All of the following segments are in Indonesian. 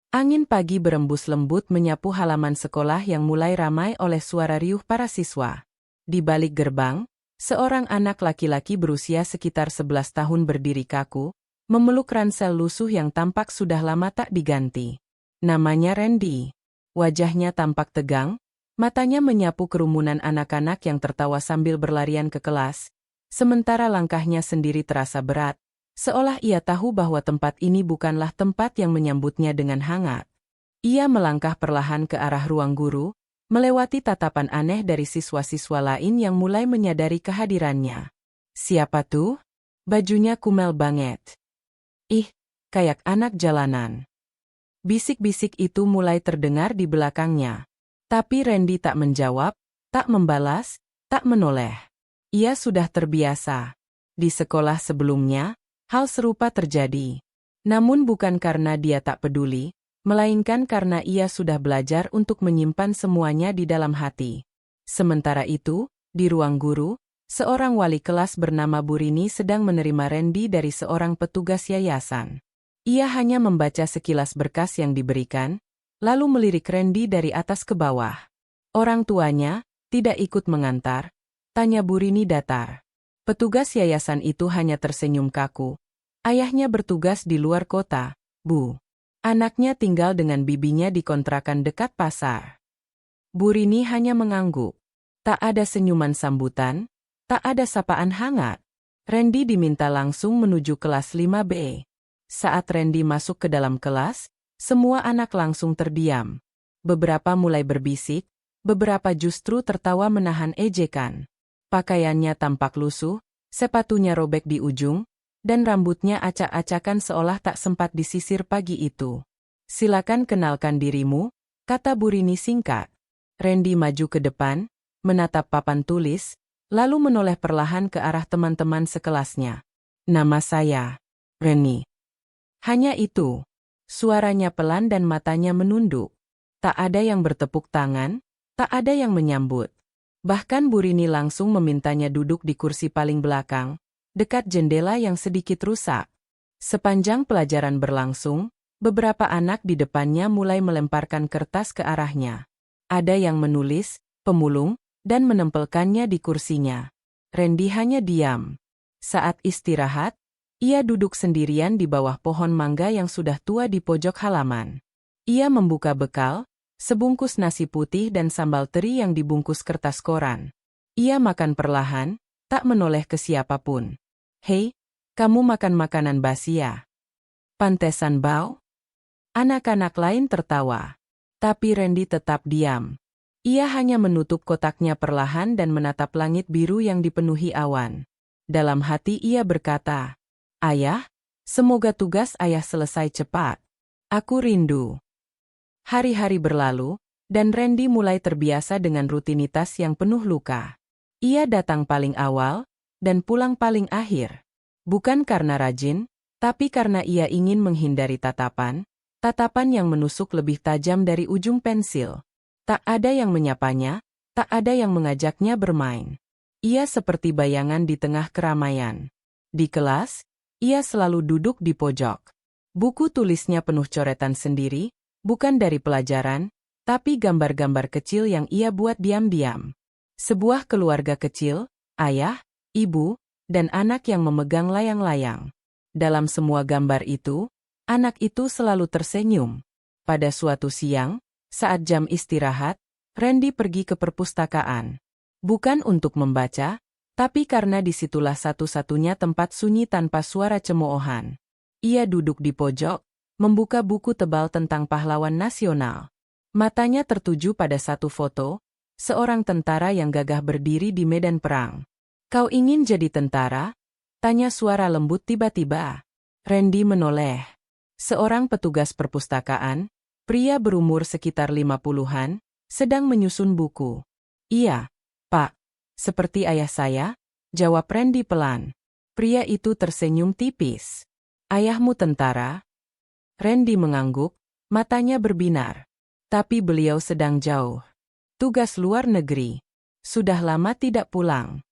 Angin pagi berembus lembut menyapu halaman sekolah yang mulai ramai oleh suara riuh para siswa. Di balik gerbang, seorang anak laki-laki berusia sekitar 11 tahun berdiri kaku, memeluk ransel lusuh yang tampak sudah lama tak diganti. Namanya Randy. Wajahnya tampak tegang, matanya menyapu kerumunan anak-anak yang tertawa sambil berlarian ke kelas, sementara langkahnya sendiri terasa berat. Seolah ia tahu bahwa tempat ini bukanlah tempat yang menyambutnya dengan hangat. Ia melangkah perlahan ke arah ruang guru, melewati tatapan aneh dari siswa-siswa lain yang mulai menyadari kehadirannya. Siapa tuh? Bajunya kumel banget. Ih, kayak anak jalanan. Bisik-bisik itu mulai terdengar di belakangnya. Tapi Randy tak menjawab, tak membalas, tak menoleh. Ia sudah terbiasa. Di sekolah sebelumnya, hal serupa terjadi. Namun bukan karena dia tak peduli, melainkan karena ia sudah belajar untuk menyimpan semuanya di dalam hati. Sementara itu, di ruang guru, seorang wali kelas bernama Burini sedang menerima Randy dari seorang petugas yayasan. Ia hanya membaca sekilas berkas yang diberikan, lalu melirik Randy dari atas ke bawah. Orang tuanya tidak ikut mengantar, tanya Burini datar. Petugas yayasan itu hanya tersenyum kaku. Ayahnya bertugas di luar kota, Bu. Anaknya tinggal dengan bibinya di kontrakan dekat pasar. Burini hanya mengangguk. Tak ada senyuman sambutan, tak ada sapaan hangat. Randy diminta langsung menuju kelas 5B. Saat Randy masuk ke dalam kelas, semua anak langsung terdiam. Beberapa mulai berbisik, beberapa justru tertawa menahan ejekan. Pakaiannya tampak lusuh, sepatunya robek di ujung, dan rambutnya acak-acakan seolah tak sempat disisir pagi itu. Silakan kenalkan dirimu, kata Burini singkat. Randy maju ke depan, menatap papan tulis, lalu menoleh perlahan ke arah teman-teman sekelasnya. Nama saya, Reni. Hanya itu. Suaranya pelan dan matanya menunduk. Tak ada yang bertepuk tangan, tak ada yang menyambut. Bahkan Burini langsung memintanya duduk di kursi paling belakang, dekat jendela yang sedikit rusak. Sepanjang pelajaran berlangsung, beberapa anak di depannya mulai melemparkan kertas ke arahnya. Ada yang menulis, pemulung, dan menempelkannya di kursinya. Randy hanya diam. Saat istirahat, ia duduk sendirian di bawah pohon mangga yang sudah tua di pojok halaman. Ia membuka bekal, sebungkus nasi putih dan sambal teri yang dibungkus kertas koran. Ia makan perlahan, tak menoleh ke siapapun. Hei, kamu makan makanan basi ya? Pantesan bau? Anak-anak lain tertawa. Tapi Randy tetap diam. Ia hanya menutup kotaknya perlahan dan menatap langit biru yang dipenuhi awan. Dalam hati ia berkata, Ayah, semoga tugas ayah selesai cepat. Aku rindu. Hari-hari berlalu, dan Randy mulai terbiasa dengan rutinitas yang penuh luka. Ia datang paling awal, dan pulang paling akhir. Bukan karena rajin, tapi karena ia ingin menghindari tatapan yang menusuk lebih tajam dari ujung pensil. Tak ada yang menyapanya, tak ada yang mengajaknya bermain. Ia seperti bayangan di tengah keramaian. Di kelas, ia selalu duduk di pojok. Buku tulisnya penuh coretan sendiri, bukan dari pelajaran, tapi gambar-gambar kecil yang ia buat diam-diam. Sebuah keluarga kecil, ayah, ibu, dan anak yang memegang layang-layang. Dalam semua gambar itu, anak itu selalu tersenyum. Pada suatu siang, saat jam istirahat, Randy pergi ke perpustakaan. Bukan untuk membaca, tapi karena disitulah satu-satunya tempat sunyi tanpa suara cemoohan. Ia duduk di pojok, membuka buku tebal tentang pahlawan nasional. Matanya tertuju pada satu foto, seorang tentara yang gagah berdiri di medan perang. Kau ingin jadi tentara? Tanya suara lembut tiba-tiba. Randy menoleh. Seorang petugas perpustakaan, pria berumur sekitar 50-an, sedang menyusun buku. Iya, Pak. Seperti ayah saya, jawab Randy pelan. Pria itu tersenyum tipis. Ayahmu tentara? Randy mengangguk, matanya berbinar. Tapi beliau sedang jauh. Tugas luar negeri. Sudah lama tidak pulang.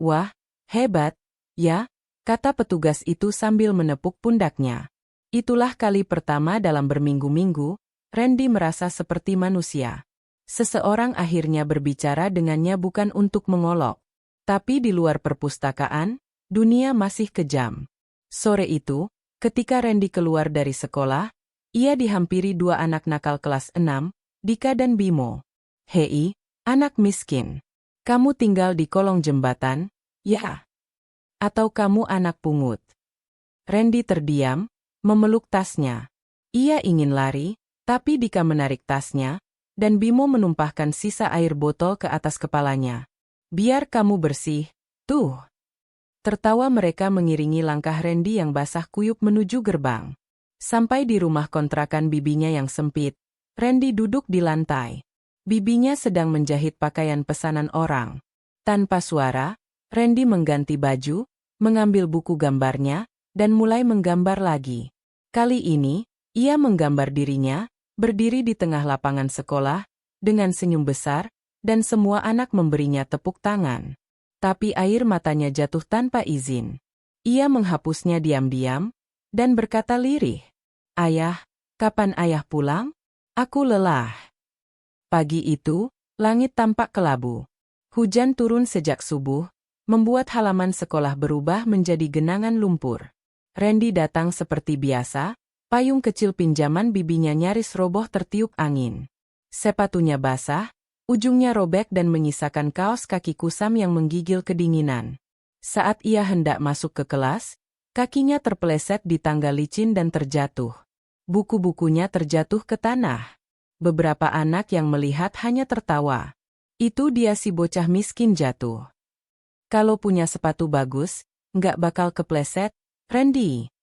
Wah, hebat, ya, kata petugas itu sambil menepuk pundaknya. Itulah kali pertama dalam berminggu-minggu, Randy merasa seperti manusia. Seseorang akhirnya berbicara dengannya bukan untuk mengolok. Tapi di luar perpustakaan, dunia masih kejam. Sore itu, ketika Randy keluar dari sekolah, ia dihampiri dua anak nakal kelas 6, Dika dan Bimo. "Hei, anak miskin. Kamu tinggal di kolong jembatan, ya? Atau kamu anak pungut?" Randy terdiam, memeluk tasnya. Ia ingin lari, tapi Dika menarik tasnya, dan Bimo menumpahkan sisa air botol ke atas kepalanya. "Biar kamu bersih, tuh." Tertawa mereka mengiringi langkah Randy yang basah kuyup menuju gerbang. Sampai di rumah kontrakan bibinya yang sempit, Randy duduk di lantai. Bibinya sedang menjahit pakaian pesanan orang. Tanpa suara, Randy mengganti baju, mengambil buku gambarnya, dan mulai menggambar lagi. Kali ini, ia menggambar dirinya, berdiri di tengah lapangan sekolah, dengan senyum besar, dan semua anak memberinya tepuk tangan. Tapi air matanya jatuh tanpa izin. Ia menghapusnya diam-diam, dan berkata lirih, "Ayah, kapan ayah pulang? Aku lelah." Pagi itu, langit tampak kelabu. Hujan turun sejak subuh, membuat halaman sekolah berubah menjadi genangan lumpur. Randy datang seperti biasa, payung kecil pinjaman bibinya nyaris roboh tertiup angin. Sepatunya basah, ujungnya robek dan menyisakan kaos kaki kusam yang menggigil kedinginan. Saat ia hendak masuk ke kelas, kakinya terpeleset di tangga licin dan terjatuh. Buku-bukunya terjatuh ke tanah. Beberapa anak yang melihat hanya tertawa. Itu dia si bocah miskin jatuh. "Kalau punya sepatu bagus, nggak bakal kepleset, Randy."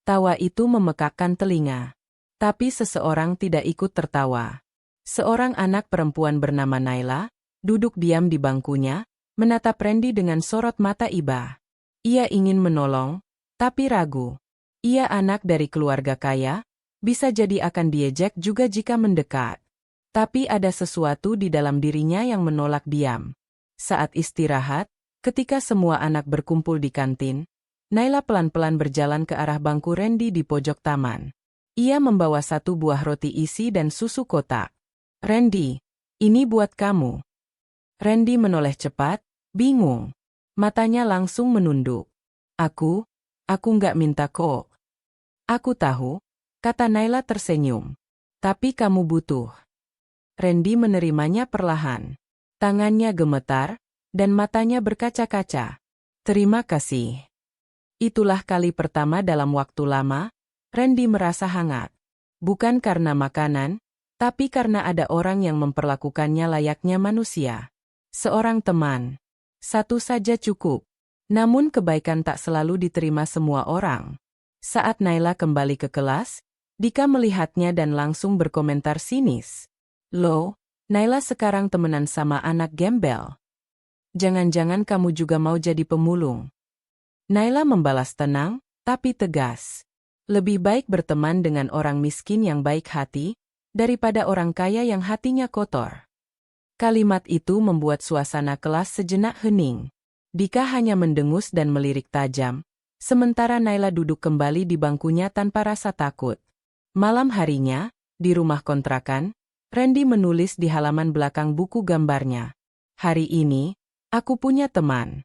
Tawa itu memekakkan telinga. Tapi seseorang tidak ikut tertawa. Seorang anak perempuan bernama Naila, duduk diam di bangkunya, menatap Randy dengan sorot mata iba. Ia ingin menolong, tapi ragu. Ia anak dari keluarga kaya, bisa jadi akan diejek juga jika mendekat. Tapi ada sesuatu di dalam dirinya yang menolak diam. Saat istirahat, ketika semua anak berkumpul di kantin, Naila pelan-pelan berjalan ke arah bangku Randy di pojok taman. Ia membawa satu buah roti isi dan susu kotak. "Randy, ini buat kamu." Randy menoleh cepat, bingung. Matanya langsung menunduk. Aku nggak minta kok." "Aku tahu," kata Naila tersenyum. "Tapi kamu butuh." Randy menerimanya perlahan. Tangannya gemetar, dan matanya berkaca-kaca. "Terima kasih." Itulah kali pertama dalam waktu lama, Randy merasa hangat. Bukan karena makanan, tapi karena ada orang yang memperlakukannya layaknya manusia. Seorang teman. Satu saja cukup. Namun kebaikan tak selalu diterima semua orang. Saat Naila kembali ke kelas, Dika melihatnya dan langsung berkomentar sinis. "Loh, Naila sekarang temenan sama anak gembel. Jangan-jangan kamu juga mau jadi pemulung?" Naila membalas tenang, tapi tegas. Lebih baik berteman dengan orang miskin yang baik hati, daripada orang kaya yang hatinya kotor. Kalimat itu membuat suasana kelas sejenak hening. Dika hanya mendengus dan melirik tajam, sementara Naila duduk kembali di bangkunya tanpa rasa takut. Malam harinya, di rumah kontrakan, Randy menulis di halaman belakang buku gambarnya, "Hari ini, aku punya teman."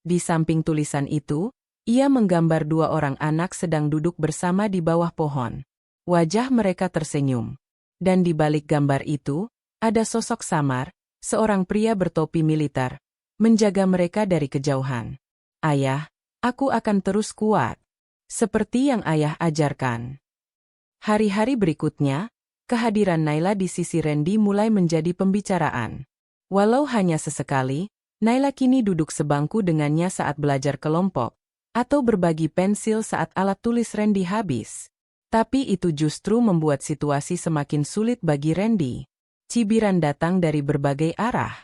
Di samping tulisan itu, ia menggambar dua orang anak sedang duduk bersama di bawah pohon. Wajah mereka tersenyum. Dan di balik gambar itu, ada sosok samar, seorang pria bertopi militer, menjaga mereka dari kejauhan. "Ayah, aku akan terus kuat. Seperti yang ayah ajarkan." Hari-hari berikutnya, kehadiran Naila di sisi Randy mulai menjadi pembicaraan. Walau hanya sesekali, Naila kini duduk sebangku dengannya saat belajar kelompok, atau berbagi pensil saat alat tulis Randy habis. Tapi itu justru membuat situasi semakin sulit bagi Randy. Cibiran datang dari berbagai arah.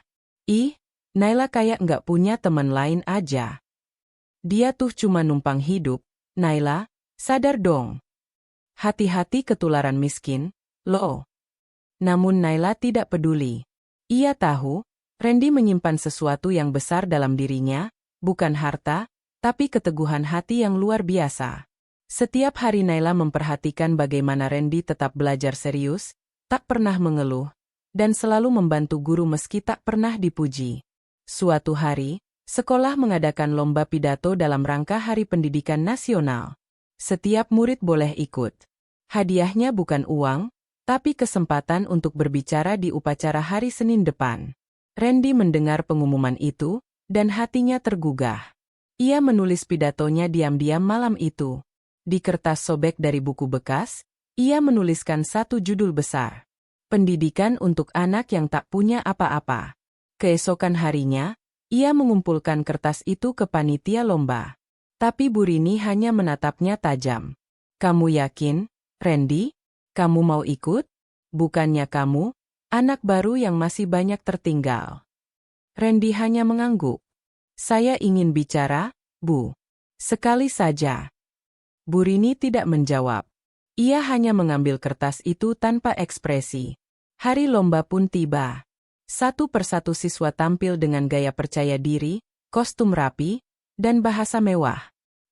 "Ih, Naila kayak nggak punya teman lain aja. Dia tuh cuma numpang hidup. Naila, sadar dong. Hati-hati ketularan miskin, loh." Namun Naila tidak peduli. Ia tahu, Randy menyimpan sesuatu yang besar dalam dirinya, bukan harta, tapi keteguhan hati yang luar biasa. Setiap hari Naila memperhatikan bagaimana Randy tetap belajar serius, tak pernah mengeluh, dan selalu membantu guru meski tak pernah dipuji. Suatu hari, sekolah mengadakan lomba pidato dalam rangka Hari Pendidikan Nasional. Setiap murid boleh ikut. Hadiahnya bukan uang, tapi kesempatan untuk berbicara di upacara hari Senin depan. Randy mendengar pengumuman itu, dan hatinya tergugah. Ia menulis pidatonya diam-diam malam itu. Di kertas sobek dari buku bekas, ia menuliskan satu judul besar. Pendidikan untuk anak yang tak punya apa-apa. Keesokan harinya, ia mengumpulkan kertas itu ke panitia lomba. Tapi Bu Rini hanya menatapnya tajam. Kamu yakin, Randy? Kamu mau ikut? Bukannya kamu, anak baru yang masih banyak tertinggal. Randy hanya mengangguk. Saya ingin bicara, Bu. Sekali saja. Bu Rini tidak menjawab. Ia hanya mengambil kertas itu tanpa ekspresi. Hari lomba pun tiba. Satu persatu siswa tampil dengan gaya percaya diri, kostum rapi, dan bahasa mewah.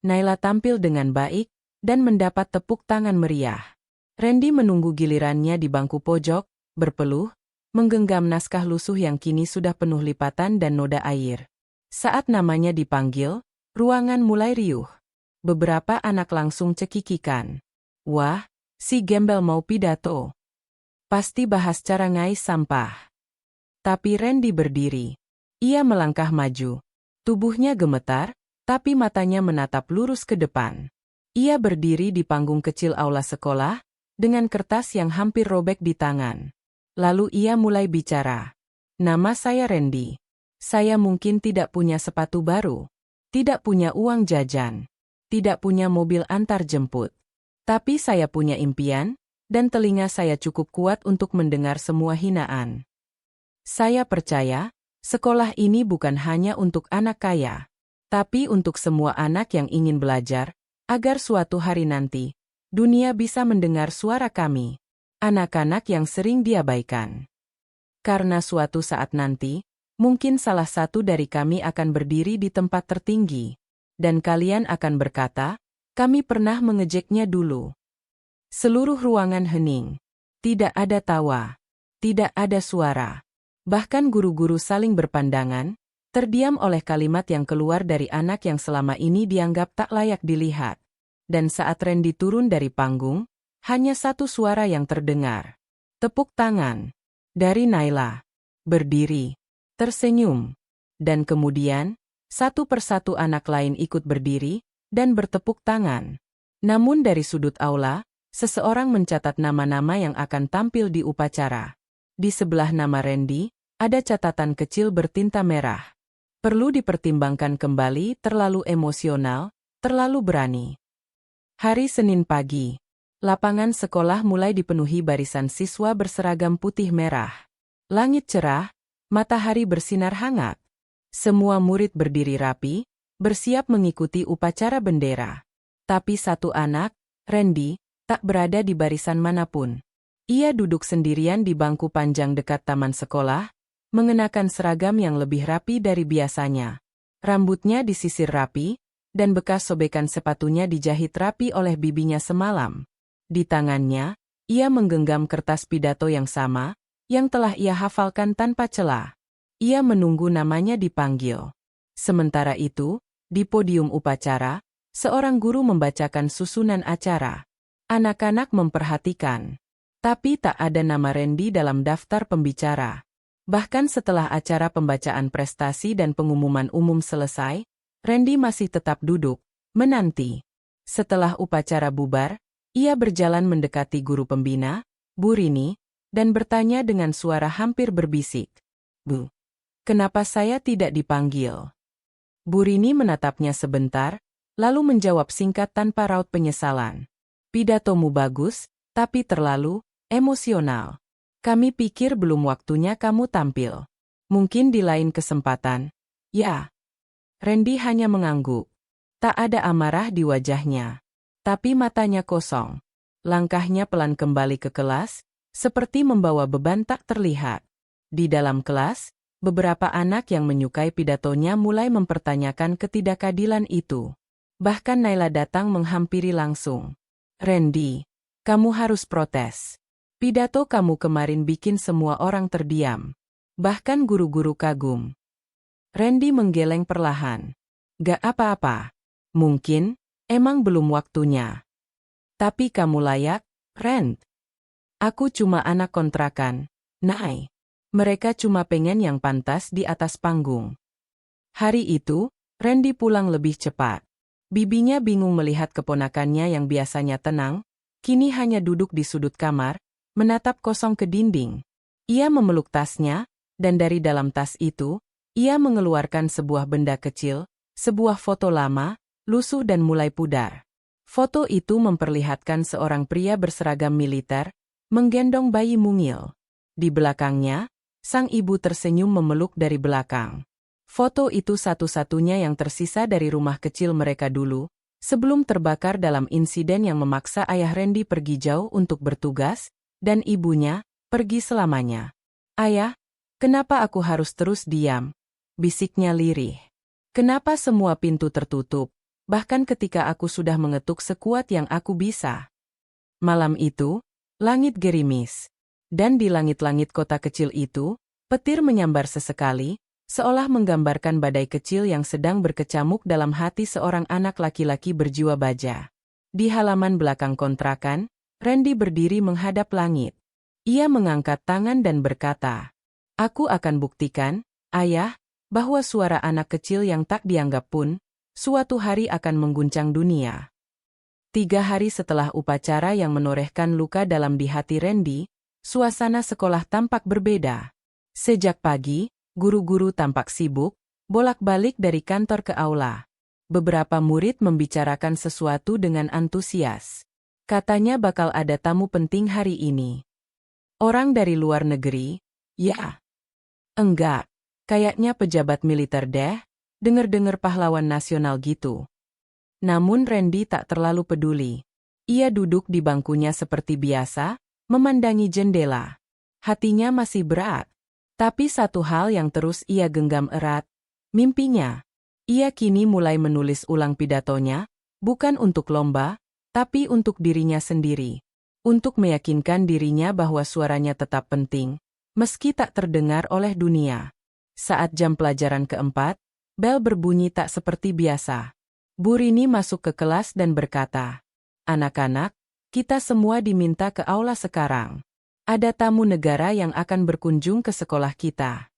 Naila tampil dengan baik, dan mendapat tepuk tangan meriah. Randy menunggu gilirannya di bangku pojok, berpeluh, menggenggam naskah lusuh yang kini sudah penuh lipatan dan noda air. Saat namanya dipanggil, ruangan mulai riuh. Beberapa anak langsung cekikikan. Wah, si gembel mau pidato. Pasti bahas cara ngais sampah. Tapi Randy berdiri. Ia melangkah maju. Tubuhnya gemetar, tapi matanya menatap lurus ke depan. Ia berdiri di panggung kecil aula sekolah, dengan kertas yang hampir robek di tangan. Lalu ia mulai bicara. Nama saya Randy. Saya mungkin tidak punya sepatu baru. Tidak punya uang jajan. Tidak punya mobil antar jemput. Tapi saya punya impian, dan telinga saya cukup kuat untuk mendengar semua hinaan. Saya percaya, sekolah ini bukan hanya untuk anak kaya, tapi untuk semua anak yang ingin belajar, agar suatu hari nanti, dunia bisa mendengar suara kami, anak-anak yang sering diabaikan. Karena suatu saat nanti, mungkin salah satu dari kami akan berdiri di tempat tertinggi, dan kalian akan berkata, kami pernah mengejeknya dulu. Seluruh ruangan hening. Tidak ada tawa. Tidak ada suara. Bahkan guru-guru saling berpandangan, terdiam oleh kalimat yang keluar dari anak yang selama ini dianggap tak layak dilihat. Dan saat Randy turun dari panggung, hanya satu suara yang terdengar. Tepuk tangan. Dari Naila. Berdiri. Tersenyum. Dan kemudian, satu persatu anak lain ikut berdiri, dan bertepuk tangan. Namun dari sudut aula, seseorang mencatat nama-nama yang akan tampil di upacara. Di sebelah nama Randy, ada catatan kecil bertinta merah. Perlu dipertimbangkan kembali, terlalu emosional, terlalu berani. Hari Senin pagi. Lapangan sekolah mulai dipenuhi barisan siswa berseragam putih merah. Langit cerah, matahari bersinar hangat. Semua murid berdiri rapi, bersiap mengikuti upacara bendera. Tapi satu anak, Randy, tak berada di barisan manapun. Ia duduk sendirian di bangku panjang dekat taman sekolah, mengenakan seragam yang lebih rapi dari biasanya. Rambutnya disisir rapi, dan bekas sobekan sepatunya dijahit rapi oleh bibinya semalam. Di tangannya, ia menggenggam kertas pidato yang sama, yang telah ia hafalkan tanpa celah. Ia menunggu namanya dipanggil. Sementara itu, di podium upacara, seorang guru membacakan susunan acara. Anak-anak memperhatikan. Tapi tak ada nama Randy dalam daftar pembicara. Bahkan setelah acara pembacaan prestasi dan pengumuman umum selesai, Randy masih tetap duduk, menanti. Setelah upacara bubar, ia berjalan mendekati guru pembina, Bu Rini, dan bertanya dengan suara hampir berbisik. Bu, kenapa saya tidak dipanggil? Bu Rini menatapnya sebentar, lalu menjawab singkat tanpa raut penyesalan. Pidatomu bagus, tapi terlalu emosional. Kami pikir belum waktunya kamu tampil. Mungkin di lain kesempatan. Ya. Randy hanya mengangguk. Tak ada amarah di wajahnya. Tapi matanya kosong. Langkahnya pelan kembali ke kelas, seperti membawa beban tak terlihat. Di dalam kelas, beberapa anak yang menyukai pidatonya mulai mempertanyakan ketidakadilan itu. Bahkan Naila datang menghampiri langsung. Randy, kamu harus protes. Pidato kamu kemarin bikin semua orang terdiam. Bahkan guru-guru kagum. Randy menggeleng perlahan. Gak apa-apa. Mungkin, emang belum waktunya. Tapi kamu layak, Rand. Aku cuma anak kontrakan. Nay. Mereka cuma pengen yang pantas di atas panggung. Hari itu, Randy pulang lebih cepat. Bibinya bingung melihat keponakannya yang biasanya tenang, kini hanya duduk di sudut kamar, menatap kosong ke dinding. Ia memeluk tasnya, dan dari dalam tas itu, ia mengeluarkan sebuah benda kecil, sebuah foto lama, lusuh dan mulai pudar. Foto itu memperlihatkan seorang pria berseragam militer, menggendong bayi mungil. Di belakangnya, sang ibu tersenyum memeluk dari belakang. Foto itu satu-satunya yang tersisa dari rumah kecil mereka dulu, sebelum terbakar dalam insiden yang memaksa ayah Randy pergi jauh untuk bertugas, dan ibunya pergi selamanya. Ayah, kenapa aku harus terus diam? Bisiknya lirih. Kenapa semua pintu tertutup, bahkan ketika aku sudah mengetuk sekuat yang aku bisa? Malam itu, langit gerimis. Dan di langit-langit kota kecil itu, petir menyambar sesekali, seolah menggambarkan badai kecil yang sedang berkecamuk dalam hati seorang anak laki-laki berjiwa baja. Di halaman belakang kontrakan, Randy berdiri menghadap langit. Ia mengangkat tangan dan berkata, "Aku akan buktikan, Ayah, bahwa suara anak kecil yang tak dianggap pun, suatu hari akan mengguncang dunia." 3 hari setelah upacara yang menorehkan luka dalam di hati Randy, suasana sekolah tampak berbeda. Sejak pagi, guru-guru tampak sibuk, bolak-balik dari kantor ke aula. Beberapa murid membicarakan sesuatu dengan antusias. Katanya bakal ada tamu penting hari ini. Orang dari luar negeri? Ya. Enggak. Kayaknya pejabat militer deh, denger-denger pahlawan nasional gitu. Namun Randy tak terlalu peduli. Ia duduk di bangkunya seperti biasa, memandangi jendela. Hatinya masih berat. Tapi satu hal yang terus ia genggam erat, mimpinya. Ia kini mulai menulis ulang pidatonya, bukan untuk lomba, tapi untuk dirinya sendiri. Untuk meyakinkan dirinya bahwa suaranya tetap penting, meski tak terdengar oleh dunia. Saat jam pelajaran keempat, bel berbunyi tak seperti biasa. Bu Rini masuk ke kelas dan berkata, "Anak-anak, kita semua diminta ke aula sekarang. Ada tamu negara yang akan berkunjung ke sekolah kita."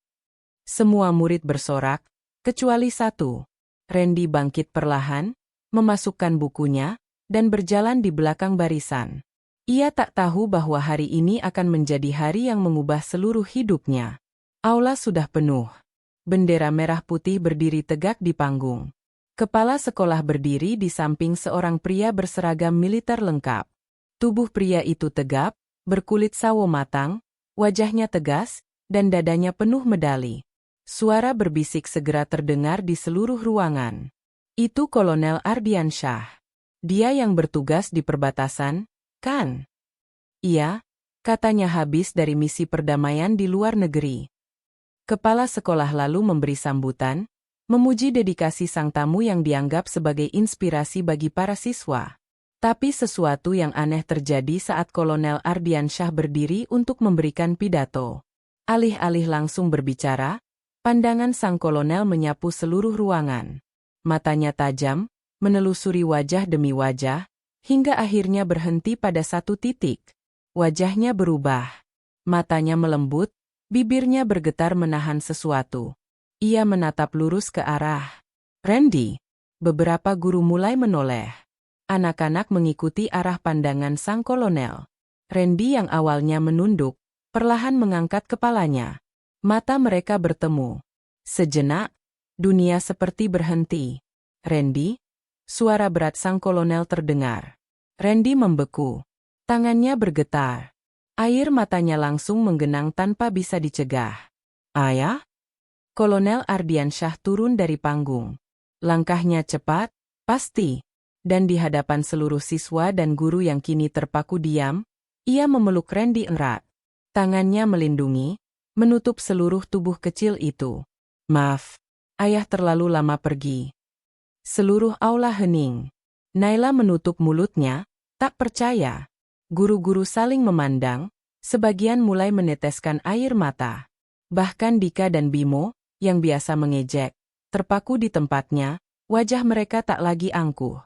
Semua murid bersorak, kecuali satu. Randy bangkit perlahan, memasukkan bukunya, dan berjalan di belakang barisan. Ia tak tahu bahwa hari ini akan menjadi hari yang mengubah seluruh hidupnya. Aula sudah penuh. Bendera merah putih berdiri tegak di panggung. Kepala sekolah berdiri di samping seorang pria berseragam militer lengkap. Tubuh pria itu tegap, berkulit sawo matang, wajahnya tegas, dan dadanya penuh medali. Suara berbisik segera terdengar di seluruh ruangan. Itu Kolonel Ardiansyah. Dia yang bertugas di perbatasan, kan? Iya, katanya habis dari misi perdamaian di luar negeri. Kepala sekolah lalu memberi sambutan, memuji dedikasi sang tamu yang dianggap sebagai inspirasi bagi para siswa. Tapi sesuatu yang aneh terjadi saat Kolonel Ardiansyah berdiri untuk memberikan pidato. Alih-alih langsung berbicara, pandangan sang kolonel menyapu seluruh ruangan. Matanya tajam, menelusuri wajah demi wajah, hingga akhirnya berhenti pada satu titik. Wajahnya berubah. Matanya melembut, bibirnya bergetar menahan sesuatu. Ia menatap lurus ke arah Randy. Beberapa guru mulai menoleh. Anak-anak mengikuti arah pandangan sang kolonel. Randy yang awalnya menunduk, perlahan mengangkat kepalanya. Mata mereka bertemu. Sejenak, dunia seperti berhenti. "Randy?" Suara berat sang kolonel terdengar. Randy membeku. Tangannya bergetar. Air matanya langsung menggenang tanpa bisa dicegah. "Ayah?" Kolonel Ardiansyah turun dari panggung. Langkahnya cepat, pasti. Dan di hadapan seluruh siswa dan guru yang kini terpaku diam, ia memeluk Randy erat. Tangannya melindungi, menutup seluruh tubuh kecil itu. "Maaf, ayah terlalu lama pergi." Seluruh aula hening. Naila menutup mulutnya, tak percaya. Guru-guru saling memandang, sebagian mulai meneteskan air mata. Bahkan Dika dan Bimo, yang biasa mengejek, terpaku di tempatnya, wajah mereka tak lagi angkuh.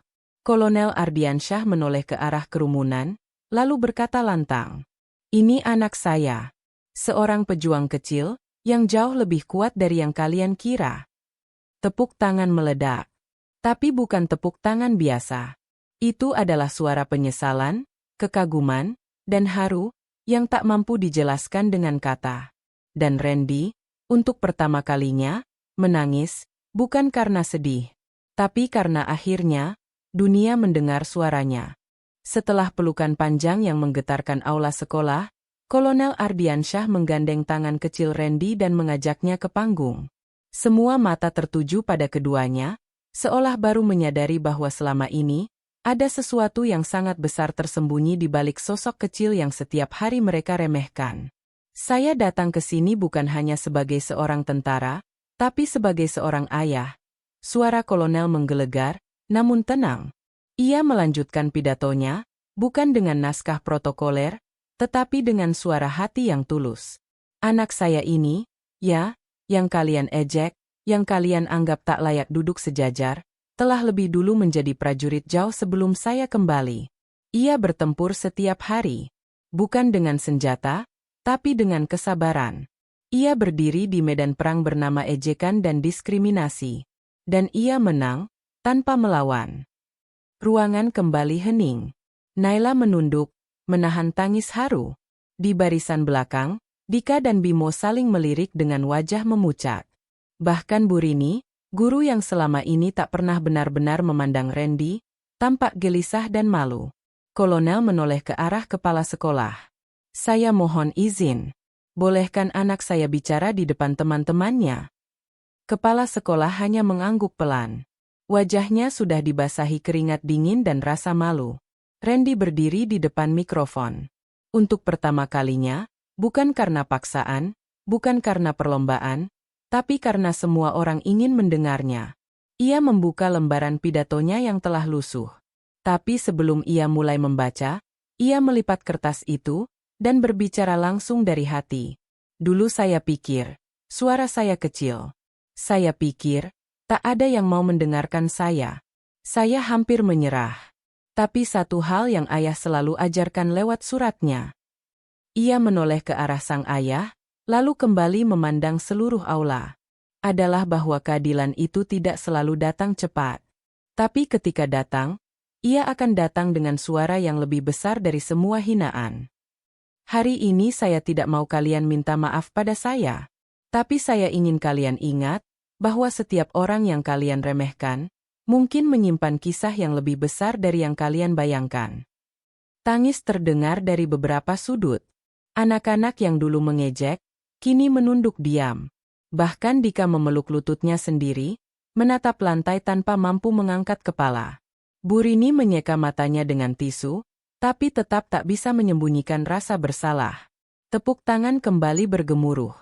Kolonel Ardiansyah menoleh ke arah kerumunan, lalu berkata lantang, "Ini anak saya. Seorang pejuang kecil, yang jauh lebih kuat dari yang kalian kira." Tepuk tangan meledak. Tapi bukan tepuk tangan biasa. Itu adalah suara penyesalan, kekaguman, dan haru, yang tak mampu dijelaskan dengan kata. Dan Randy, untuk pertama kalinya, menangis, bukan karena sedih, tapi karena akhirnya, dunia mendengar suaranya. Setelah pelukan panjang yang menggetarkan aula sekolah, Kolonel Ardiansyah menggandeng tangan kecil Randy dan mengajaknya ke panggung. Semua mata tertuju pada keduanya, seolah baru menyadari bahwa selama ini, ada sesuatu yang sangat besar tersembunyi di balik sosok kecil yang setiap hari mereka remehkan. "Saya datang ke sini bukan hanya sebagai seorang tentara, tapi sebagai seorang ayah." Suara kolonel menggelegar, namun tenang. Ia melanjutkan pidatonya, bukan dengan naskah protokoler, tetapi dengan suara hati yang tulus. "Anak saya ini, ya, yang kalian ejek, yang kalian anggap tak layak duduk sejajar, telah lebih dulu menjadi prajurit jauh sebelum saya kembali. Ia bertempur setiap hari, bukan dengan senjata, tapi dengan kesabaran. Ia berdiri di medan perang bernama ejekan dan diskriminasi. Dan ia menang, tanpa melawan." Ruangan kembali hening. Naila menunduk, menahan tangis haru. Di barisan belakang, Dika dan Bimo saling melirik dengan wajah memucat. Bahkan Bu Rini, guru yang selama ini tak pernah benar-benar memandang Randy, tampak gelisah dan malu. Kolonel menoleh ke arah kepala sekolah. "Saya mohon izin. Bolehkan anak saya bicara di depan teman-temannya?" Kepala sekolah hanya mengangguk pelan. Wajahnya sudah dibasahi keringat dingin dan rasa malu. Randy berdiri di depan mikrofon. Untuk pertama kalinya, bukan karena paksaan, bukan karena perlombaan, tapi karena semua orang ingin mendengarnya. Ia membuka lembaran pidatonya yang telah lusuh. Tapi sebelum ia mulai membaca, ia melipat kertas itu, dan berbicara langsung dari hati. "Dulu saya pikir," suara saya kecil. "Saya pikir, tak ada yang mau mendengarkan saya. Saya hampir menyerah. Tapi satu hal yang ayah selalu ajarkan lewat suratnya." Ia menoleh ke arah sang ayah, lalu kembali memandang seluruh aula. Adalah bahwa keadilan itu tidak selalu datang cepat. Tapi ketika datang, ia akan datang dengan suara yang lebih besar dari semua hinaan. "Hari ini saya tidak mau kalian minta maaf pada saya. Tapi saya ingin kalian ingat, bahwa setiap orang yang kalian remehkan, mungkin menyimpan kisah yang lebih besar dari yang kalian bayangkan." Tangis terdengar dari beberapa sudut. Anak-anak yang dulu mengejek, kini menunduk diam. Bahkan Dika memeluk lututnya sendiri, menatap lantai tanpa mampu mengangkat kepala. Bu Rini menyeka matanya dengan tisu, tapi tetap tak bisa menyembunyikan rasa bersalah. Tepuk tangan kembali bergemuruh.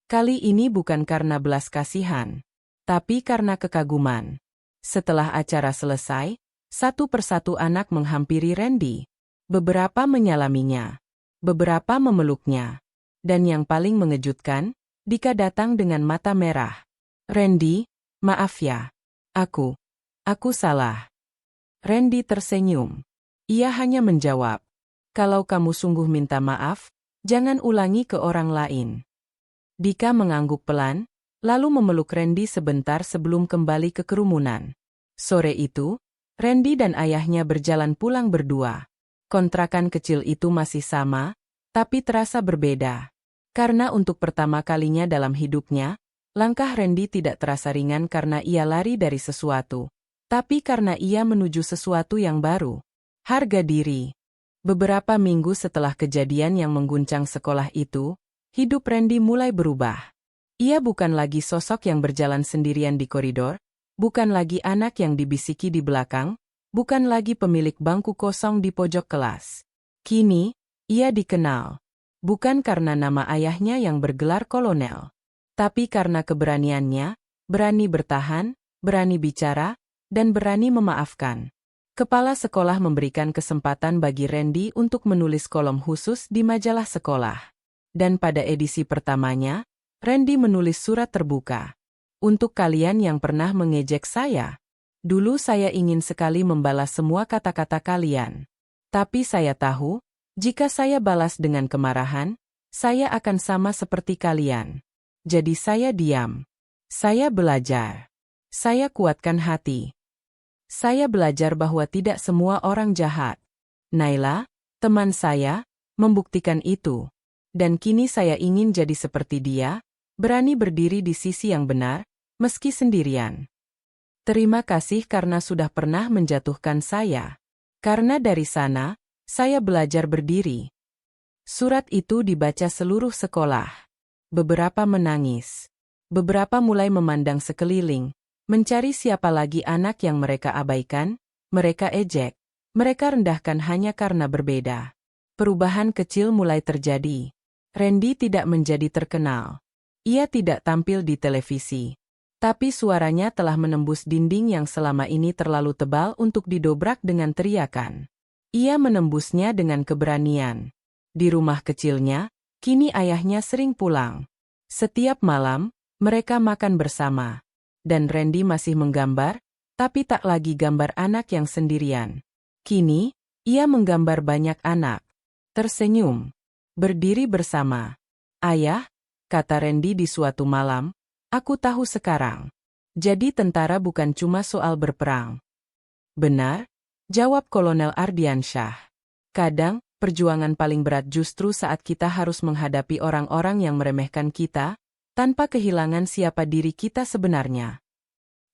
Kali ini bukan karena belas kasihan, tapi karena kekaguman. Setelah acara selesai, satu persatu anak menghampiri Randy. Beberapa menyalaminya, beberapa memeluknya. Dan yang paling mengejutkan, Dika datang dengan mata merah. "Randy, maaf ya. Aku salah." Randy tersenyum. Ia hanya menjawab, "Kalau kamu sungguh minta maaf, jangan ulangi ke orang lain." Dika mengangguk pelan, lalu memeluk Randy sebentar sebelum kembali ke kerumunan. Sore itu, Randy dan ayahnya berjalan pulang berdua. Kontrakan kecil itu masih sama, tapi terasa berbeda. Karena untuk pertama kalinya dalam hidupnya, langkah Randy tidak terasa ringan karena ia lari dari sesuatu, tapi karena ia menuju sesuatu yang baru. Harga diri. Beberapa minggu setelah kejadian yang mengguncang sekolah itu, hidup Randy mulai berubah. Ia bukan lagi sosok yang berjalan sendirian di koridor, bukan lagi anak yang dibisiki di belakang, bukan lagi pemilik bangku kosong di pojok kelas. Kini, ia dikenal. Bukan karena nama ayahnya yang bergelar kolonel, tapi karena keberaniannya, berani bertahan, berani bicara, dan berani memaafkan. Kepala sekolah memberikan kesempatan bagi Randy untuk menulis kolom khusus di majalah sekolah. Dan pada edisi pertamanya, Randy menulis surat terbuka. Untuk kalian yang pernah mengejek saya, dulu saya ingin sekali membalas semua kata-kata kalian. Tapi saya tahu, jika saya balas dengan kemarahan, saya akan sama seperti kalian. Jadi saya diam. Saya belajar. Saya kuatkan hati. Saya belajar bahwa tidak semua orang jahat. Naila, teman saya, membuktikan itu. Dan kini saya ingin jadi seperti dia, berani berdiri di sisi yang benar, meski sendirian. Terima kasih karena sudah pernah menjatuhkan saya. Karena dari sana, saya belajar berdiri. Surat itu dibaca seluruh sekolah. Beberapa menangis. Beberapa mulai memandang sekeliling, mencari siapa lagi anak yang mereka abaikan, mereka ejek, mereka rendahkan hanya karena berbeda. Perubahan kecil mulai terjadi. Randy tidak menjadi terkenal. Ia tidak tampil di televisi. Tapi suaranya telah menembus dinding yang selama ini terlalu tebal untuk didobrak dengan teriakan. Ia menembusnya dengan keberanian. Di rumah kecilnya, kini ayahnya sering pulang. Setiap malam, mereka makan bersama. Dan Randy masih menggambar, tapi tak lagi gambar anak yang sendirian. Kini, ia menggambar banyak anak. Tersenyum. Berdiri bersama. Ayah, kata Randy di suatu malam, aku tahu sekarang. Jadi tentara bukan cuma soal berperang. Benar, jawab Kolonel Ardiansyah. Kadang, perjuangan paling berat justru saat kita harus menghadapi orang-orang yang meremehkan kita, tanpa kehilangan siapa diri kita sebenarnya.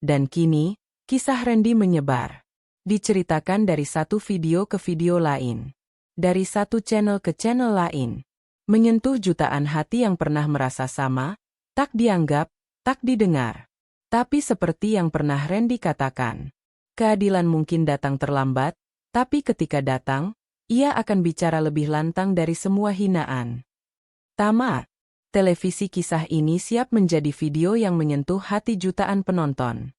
Dan kini, kisah Randy menyebar. Diceritakan dari satu video ke video lain. Dari satu channel ke channel lain. Menyentuh jutaan hati yang pernah merasa sama, tak dianggap, tak didengar. Tapi seperti yang pernah Randy katakan, keadilan mungkin datang terlambat, tapi ketika datang, ia akan bicara lebih lantang dari semua hinaan. Tamat. Televisi kisah ini siap menjadi video yang menyentuh hati jutaan penonton.